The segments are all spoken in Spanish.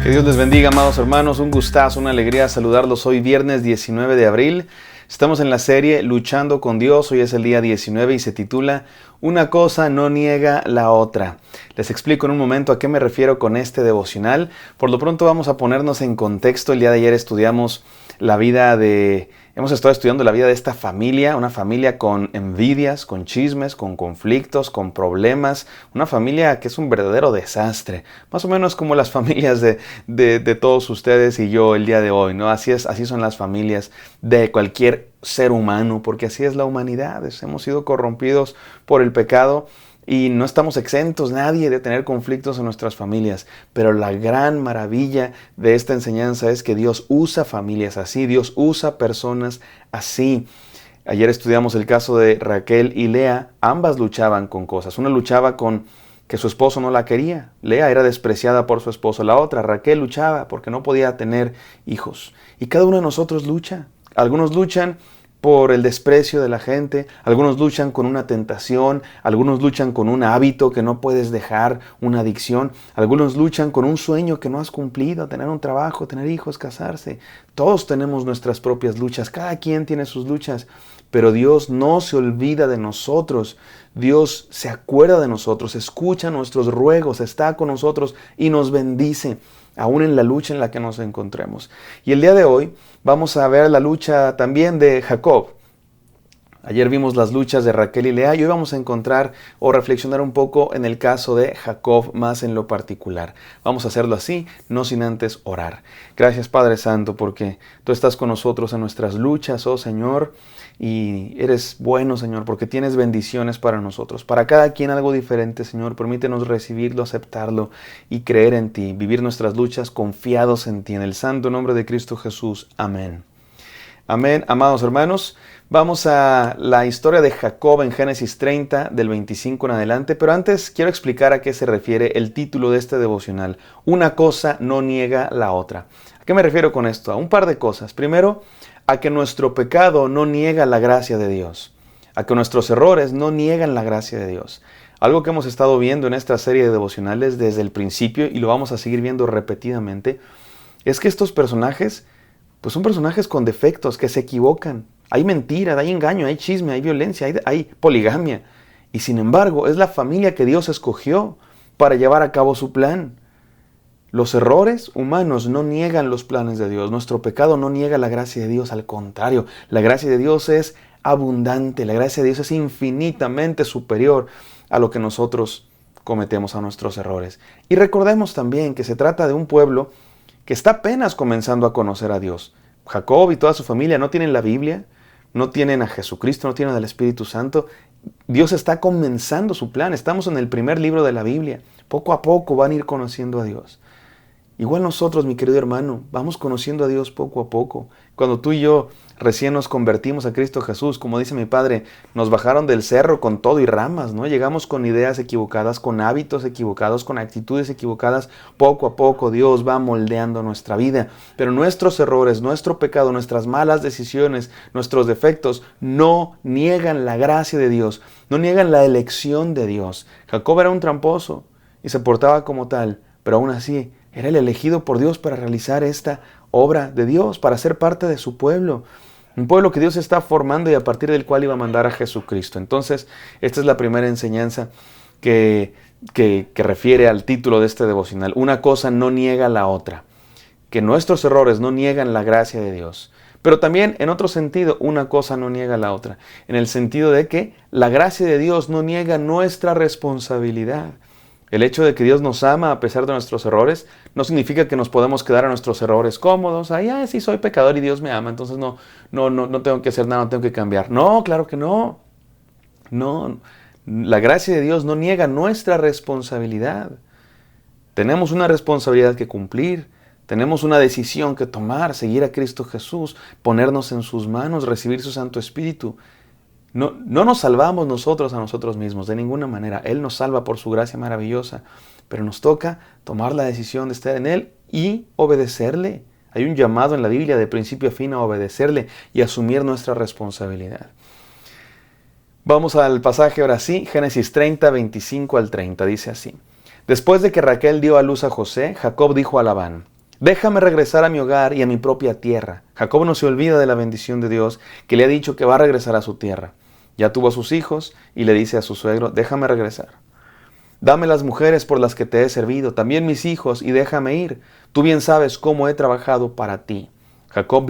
Que Dios les bendiga, amados hermanos. Un gustazo, una alegría saludarlos hoy viernes 19 de abril. Estamos en la serie Luchando con Dios. Hoy es el día 19 y se titula Una cosa no niega la otra. Les explico en un momento a qué me refiero con este devocional. Por lo pronto vamos a ponernos en contexto. El día de ayer hemos estado estudiando la vida de esta familia, una familia con envidias, con chismes, con conflictos, con problemas, una familia que es un verdadero desastre, más o menos como las familias de todos ustedes y yo el día de hoy, ¿no? Así son las familias de cualquier ser humano, porque así es la humanidad, hemos sido corrompidos por el pecado. Y no estamos exentos nadie de tener conflictos en nuestras familias, pero la gran maravilla de esta enseñanza es que Dios usa familias así, Dios usa personas así. Ayer estudiamos el caso de Raquel y Lea, ambas luchaban con cosas. Una luchaba con que su esposo no la quería, Lea era despreciada por su esposo. La otra, Raquel, luchaba porque no podía tener hijos. Y cada uno de nosotros lucha. Algunos luchan por el desprecio de la gente, algunos luchan con una tentación, algunos luchan con un hábito que no puedes dejar, una adicción, algunos luchan con un sueño que no has cumplido, tener un trabajo, tener hijos, casarse. Todos tenemos nuestras propias luchas, cada quien tiene sus luchas, pero Dios no se olvida de nosotros, Dios se acuerda de nosotros, escucha nuestros ruegos, está con nosotros y nos bendice, aún en la lucha en la que nos encontremos. Y el día de hoy vamos a ver la lucha también de Jacob. Ayer vimos las luchas de Raquel y Lea y hoy vamos a encontrar o reflexionar un poco en el caso de Jacob más en lo particular. Vamos a hacerlo así, no sin antes orar. Gracias Padre Santo porque tú estás con nosotros en nuestras luchas, oh Señor, y eres bueno, Señor, porque tienes bendiciones para nosotros. Para cada quien algo diferente, Señor. Permítenos recibirlo, aceptarlo y creer en ti. Vivir nuestras luchas confiados en ti. En el santo nombre de Cristo Jesús. Amén. Amén. Amados hermanos, vamos a la historia de Jacob en Génesis 30, del 25 en adelante. Pero antes quiero explicar a qué se refiere el título de este devocional. Una cosa no niega la otra. ¿A qué me refiero con esto? A un par de cosas. Primero, a que nuestro pecado no niega la gracia de Dios, a que nuestros errores no niegan la gracia de Dios. Algo que hemos estado viendo en esta serie de devocionales desde el principio y lo vamos a seguir viendo repetidamente, es que estos personajes, pues son personajes con defectos, que se equivocan. Hay mentira, hay engaño, hay chisme, hay violencia, hay poligamia. Y sin embargo, es la familia que Dios escogió para llevar a cabo su plan. Los errores humanos no niegan los planes de Dios. Nuestro pecado no niega la gracia de Dios. Al contrario, la gracia de Dios es abundante. La gracia de Dios es infinitamente superior a lo que nosotros cometemos, a nuestros errores. Y recordemos también que se trata de un pueblo que está apenas comenzando a conocer a Dios. Jacob y toda su familia no tienen la Biblia, no tienen a Jesucristo, no tienen al Espíritu Santo. Dios está comenzando su plan. Estamos en el primer libro de la Biblia. Poco a poco van a ir conociendo a Dios. Igual nosotros, mi querido hermano, vamos conociendo a Dios poco a poco. Cuando tú y yo recién nos convertimos a Cristo Jesús, como dice mi padre, nos bajaron del cerro con todo y ramas, ¿no? Llegamos con ideas equivocadas, con hábitos equivocados, con actitudes equivocadas. Poco a poco Dios va moldeando nuestra vida. Pero nuestros errores, nuestro pecado, nuestras malas decisiones, nuestros defectos no niegan la gracia de Dios, no niegan la elección de Dios. Jacob era un tramposo y se portaba como tal, pero aún así era el elegido por Dios para realizar esta obra de Dios, para ser parte de su pueblo. Un pueblo que Dios está formando y a partir del cual iba a mandar a Jesucristo. Entonces, esta es la primera enseñanza que refiere al título de este devocional. Una cosa no niega la otra. Que nuestros errores no niegan la gracia de Dios. Pero también, en otro sentido, una cosa no niega la otra. En el sentido de que la gracia de Dios no niega nuestra responsabilidad. El hecho de que Dios nos ama a pesar de nuestros errores no significa que nos podemos quedar a nuestros errores cómodos. Sí, soy pecador y Dios me ama, entonces no tengo que hacer nada, no tengo que cambiar. No, claro que no. No, la gracia de Dios no niega nuestra responsabilidad. Tenemos una responsabilidad que cumplir. Tenemos una decisión que tomar, seguir a Cristo Jesús, ponernos en sus manos, recibir su Santo Espíritu. No nos salvamos nosotros a nosotros mismos, de ninguna manera. Él nos salva por su gracia maravillosa, pero nos toca tomar la decisión de estar en Él y obedecerle. Hay un llamado en la Biblia de principio a fin a obedecerle y asumir nuestra responsabilidad. Vamos al pasaje ahora sí, Génesis 30, 25 al 30, dice así. Después de que Raquel dio a luz a José, Jacob dijo a Labán: déjame regresar a mi hogar y a mi propia tierra. Jacob no se olvida de la bendición de Dios que le ha dicho que va a regresar a su tierra. Ya tuvo a sus hijos y le dice a su suegro: déjame regresar. Dame las mujeres por las que te he servido, también mis hijos, y déjame ir. Tú bien sabes cómo he trabajado para ti. Jacob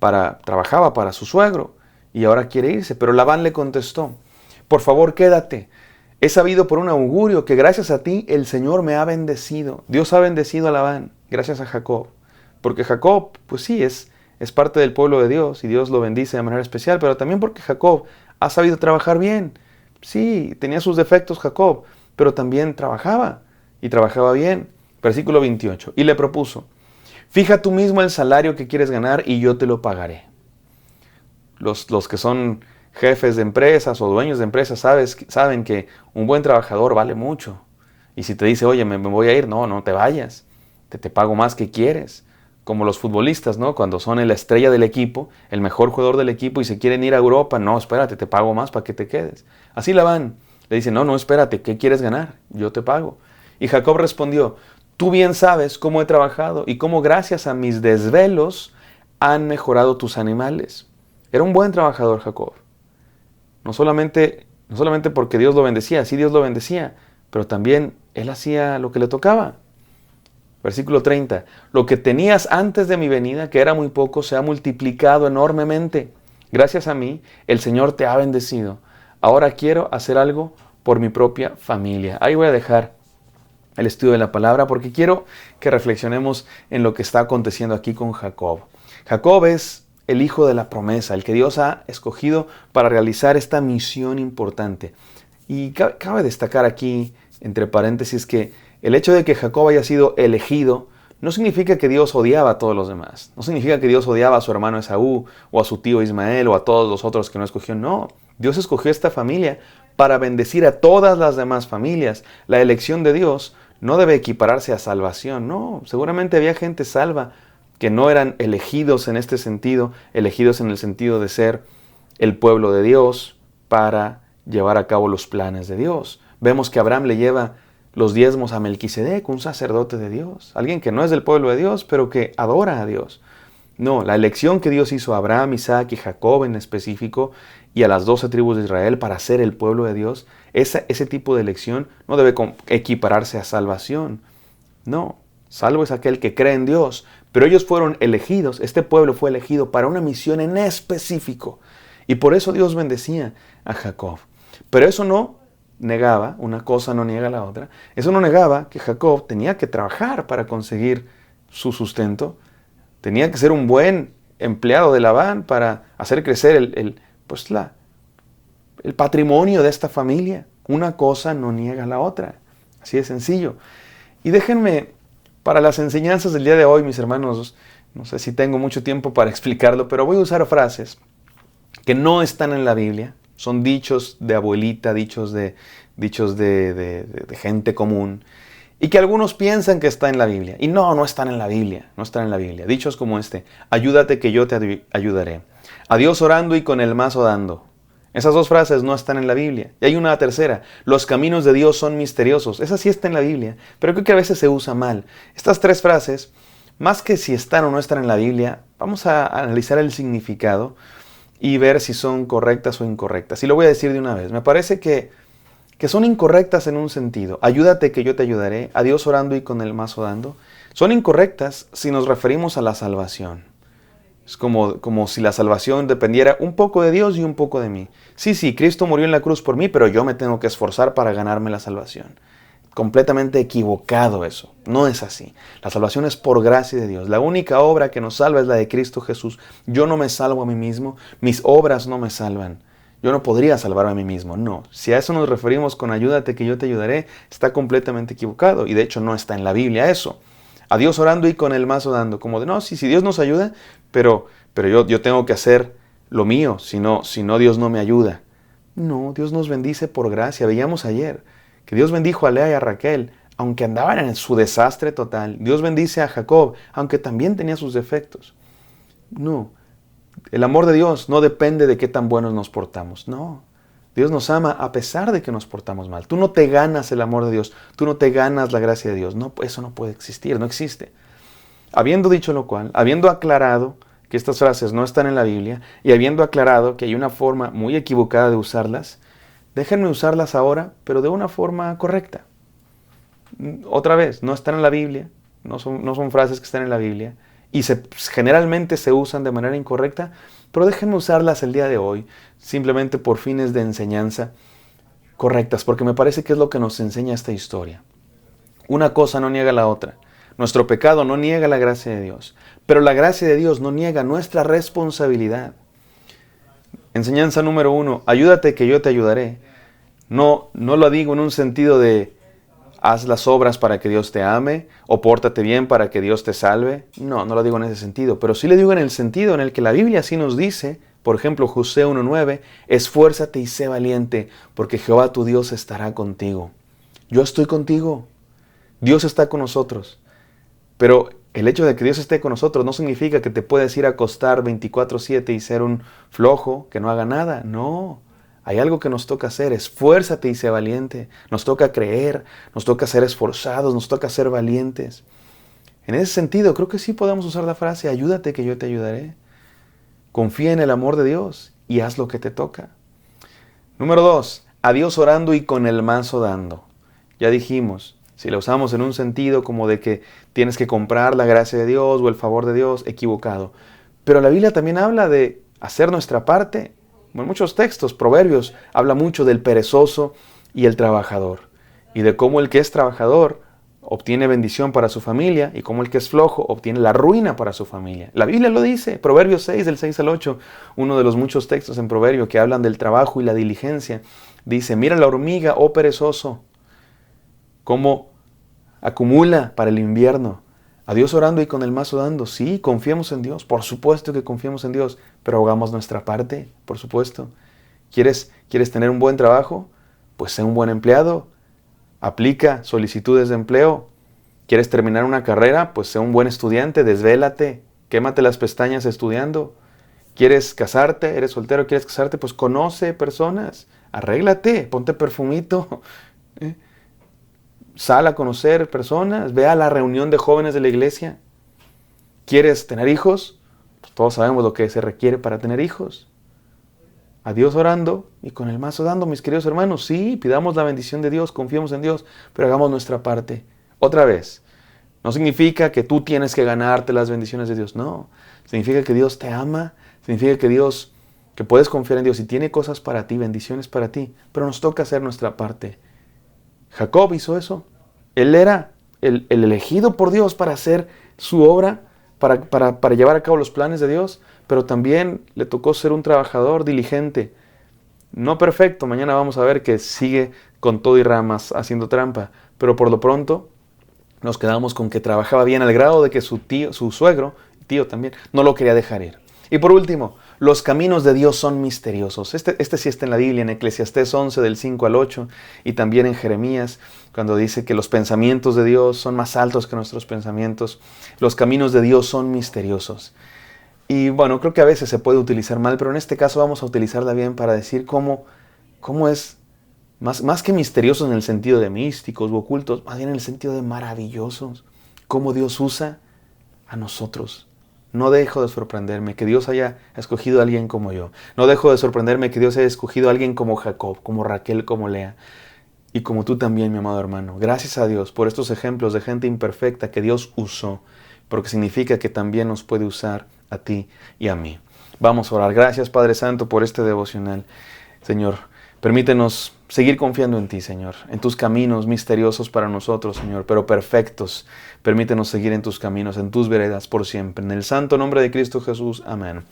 trabajaba para su suegro y ahora quiere irse, pero Labán le contestó: por favor, quédate. He sabido por un augurio que gracias a ti el Señor me ha bendecido. Dios ha bendecido a Labán gracias a Jacob. Porque Jacob, pues sí, es parte del pueblo de Dios y Dios lo bendice de manera especial, pero también porque Jacob ha sabido trabajar bien. Sí, tenía sus defectos Jacob, pero también trabajaba y trabajaba bien. Versículo 28. Y le propuso: fija tú mismo el salario que quieres ganar y yo te lo pagaré. Los que son jefes de empresas o dueños de empresas saben que un buen trabajador vale mucho. Y si te dice: oye, me voy a ir, no te vayas, te pago más que quieres. Como los futbolistas, ¿no? Cuando son la estrella del equipo, el mejor jugador del equipo y se quieren ir a Europa, no, espérate, te pago más para que te quedes. Así Labán le dice: no, espérate, ¿qué quieres ganar? Yo te pago. Y Jacob respondió: tú bien sabes cómo he trabajado y cómo gracias a mis desvelos han mejorado tus animales. Era un buen trabajador Jacob. No solamente porque Dios lo bendecía, sí Dios lo bendecía, pero también él hacía lo que le tocaba. Versículo 30. Lo que tenías antes de mi venida, que era muy poco, se ha multiplicado enormemente. Gracias a mí, el Señor te ha bendecido. Ahora quiero hacer algo por mi propia familia. Ahí voy a dejar el estudio de la palabra porque quiero que reflexionemos en lo que está aconteciendo aquí con Jacob. Jacob es el hijo de la promesa, el que Dios ha escogido para realizar esta misión importante. Y cabe destacar aquí, entre paréntesis, que el hecho de que Jacob haya sido elegido no significa que Dios odiaba a todos los demás. No significa que Dios odiaba a su hermano Esaú, o a su tío Ismael, o a todos los otros que no escogió. No, Dios escogió esta familia para bendecir a todas las demás familias. La elección de Dios no debe equipararse a salvación. No, seguramente había gente salva que no eran elegidos en este sentido, elegidos en el sentido de ser el pueblo de Dios para llevar a cabo los planes de Dios. Vemos que Abraham le lleva los diezmos a Melquisedec, un sacerdote de Dios, alguien que no es del pueblo de Dios, pero que adora a Dios. No, la elección que Dios hizo a Abraham, Isaac y Jacob en específico, y a las 12 tribus de Israel para ser el pueblo de Dios, ese tipo de elección no debe equipararse a salvación. No, salvo es aquel que cree en Dios. Pero ellos fueron elegidos, este pueblo fue elegido para una misión en específico. Y por eso Dios bendecía a Jacob. Pero eso no negaba, una cosa no niega la otra, eso no negaba que Jacob tenía que trabajar para conseguir su sustento. Tenía que ser un buen empleado de Labán para hacer crecer el patrimonio de esta familia. Una cosa no niega la otra. Así de sencillo. Y déjenme, para las enseñanzas del día de hoy, mis hermanos, no sé si tengo mucho tiempo para explicarlo, pero voy a usar frases que no están en la Biblia. Son dichos de abuelita, dichos de gente común, y que algunos piensan que está en la Biblia. Y no están en la Biblia, no están en la Biblia. Dichos como este: ayúdate que yo te ayudaré. A Dios orando y con el mazo dando. Esas dos frases no están en la Biblia. Y hay una tercera: los caminos de Dios son misteriosos. Esa sí está en la Biblia, pero creo que a veces se usa mal. Estas tres frases, más que si están o no están en la Biblia, vamos a analizar el significado y ver si son correctas o incorrectas. Y lo voy a decir de una vez. Me parece que son incorrectas en un sentido. Ayúdate que yo te ayudaré. A Dios orando y con el mazo dando. Son incorrectas si nos referimos a la salvación. Es como si la salvación dependiera un poco de Dios y un poco de mí. Sí, Cristo murió en la cruz por mí, pero yo me tengo que esforzar para ganarme la salvación. Completamente equivocado eso. No es así. La salvación es por gracia de Dios. La única obra que nos salva es la de Cristo Jesús. Yo no me salvo a mí mismo. Mis obras no me salvan. Yo no podría salvar a mí mismo. No. Si a eso nos referimos con ayúdate que yo te ayudaré, está completamente equivocado. Y de hecho no está en la Biblia eso. A Dios orando y con el mazo dando. Como de no, si Dios nos ayuda, pero yo tengo que hacer lo mío. Si no Dios no me ayuda. No, Dios nos bendice por gracia. Veíamos ayer que Dios bendijo a Lea y a Raquel, aunque andaban en su desastre total. Dios bendice a Jacob, aunque también tenía sus defectos. No, el amor de Dios no depende de qué tan buenos nos portamos. No, Dios nos ama a pesar de que nos portamos mal. Tú no te ganas el amor de Dios, tú no te ganas la gracia de Dios. No, eso no puede existir, no existe. Habiendo dicho lo cual, habiendo aclarado que estas frases no están en la Biblia y habiendo aclarado que hay una forma muy equivocada de usarlas, déjenme usarlas ahora, pero de una forma correcta. Otra vez, no están en la Biblia, no son frases que están en la Biblia y generalmente se usan de manera incorrecta, pero déjenme usarlas el día de hoy, simplemente por fines de enseñanza correctas, porque me parece que es lo que nos enseña esta historia. Una cosa no niega la otra. Nuestro pecado no niega la gracia de Dios, pero la gracia de Dios no niega nuestra responsabilidad. Enseñanza número 1, ayúdate que yo te ayudaré. No lo digo en un sentido de haz las obras para que Dios te ame o pórtate bien para que Dios te salve. No lo digo en ese sentido, pero sí le digo en el sentido en el que la Biblia sí nos dice, por ejemplo, Josué 1:9, esfuérzate y sé valiente, porque Jehová tu Dios estará contigo. Yo estoy contigo. Dios está con nosotros. Pero el hecho de que Dios esté con nosotros no significa que te puedes ir a acostar 24/7 y ser un flojo que no haga nada. No, hay algo que nos toca hacer. Esfuérzate y sé valiente. Nos toca creer, nos toca ser esforzados, nos toca ser valientes. En ese sentido, creo que sí podemos usar la frase, ayúdate que yo te ayudaré. Confía en el amor de Dios y haz lo que te toca. Número 2, a Dios orando y con el mazo dando. Ya dijimos, si la usamos en un sentido como de que tienes que comprar la gracia de Dios o el favor de Dios, equivocado. Pero la Biblia también habla de hacer nuestra parte. En muchos textos, Proverbios, habla mucho del perezoso y el trabajador. Y de cómo el que es trabajador obtiene bendición para su familia y cómo el que es flojo obtiene la ruina para su familia. La Biblia lo dice, Proverbios 6, del 6 al 8, uno de los muchos textos en Proverbio que hablan del trabajo y la diligencia. Dice, mira la hormiga, oh perezoso, cómo acumula para el invierno. A Dios orando y con el mazo dando. Sí, confiemos en Dios. Por supuesto que confiemos en Dios, pero hagamos nuestra parte, por supuesto. ¿Quieres tener un buen trabajo? Pues sé un buen empleado. Aplica solicitudes de empleo. ¿Quieres terminar una carrera? Pues sé un buen estudiante, desvélate, quémate las pestañas estudiando. ¿Quieres casarte? ¿Eres soltero? ¿Quieres casarte? Pues conoce personas, arréglate, ponte perfumito. Sal a conocer personas, ve a la reunión de jóvenes de la iglesia. ¿Quieres tener hijos? Pues todos sabemos lo que se requiere para tener hijos. A Dios orando y con el mazo dando, mis queridos hermanos. Sí, pidamos la bendición de Dios, confiemos en Dios, pero hagamos nuestra parte. Otra vez, no significa que tú tienes que ganarte las bendiciones de Dios, no. Significa que Dios te ama, significa que puedes confiar en Dios y tiene cosas para ti, bendiciones para ti, pero nos toca hacer nuestra parte. Jacob hizo eso. Él era el elegido por Dios para hacer su obra, para llevar a cabo los planes de Dios, pero también le tocó ser un trabajador diligente. No perfecto, mañana vamos a ver que sigue con todo y ramas haciendo trampa, pero por lo pronto nos quedamos con que trabajaba bien al grado de que su suegro, tío también, no lo quería dejar ir. Y por último, los caminos de Dios son misteriosos. Este sí está en la Biblia, en Eclesiastés 11, del 5 al 8, y también en Jeremías, cuando dice que los pensamientos de Dios son más altos que nuestros pensamientos. Los caminos de Dios son misteriosos. Y bueno, creo que a veces se puede utilizar mal, pero en este caso vamos a utilizarla bien para decir cómo es más que misteriosos en el sentido de místicos u ocultos, más bien en el sentido de maravillosos. Cómo Dios usa a nosotros. No dejo de sorprenderme que Dios haya escogido a alguien como yo. No dejo de sorprenderme que Dios haya escogido a alguien como Jacob, como Raquel, como Lea. Y como tú también, mi amado hermano. Gracias a Dios por estos ejemplos de gente imperfecta que Dios usó. Porque significa que también nos puede usar a ti y a mí. Vamos a orar. Gracias, Padre Santo, por este devocional. Señor, permítenos seguir confiando en ti, Señor, en tus caminos misteriosos para nosotros, Señor, pero perfectos. Permítenos seguir en tus caminos, en tus veredas por siempre. En el santo nombre de Cristo Jesús. Amén.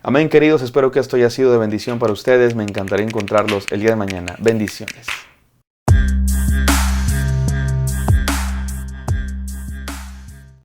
Amén, queridos. Espero que esto haya sido de bendición para ustedes. Me encantaría encontrarlos el día de mañana. Bendiciones.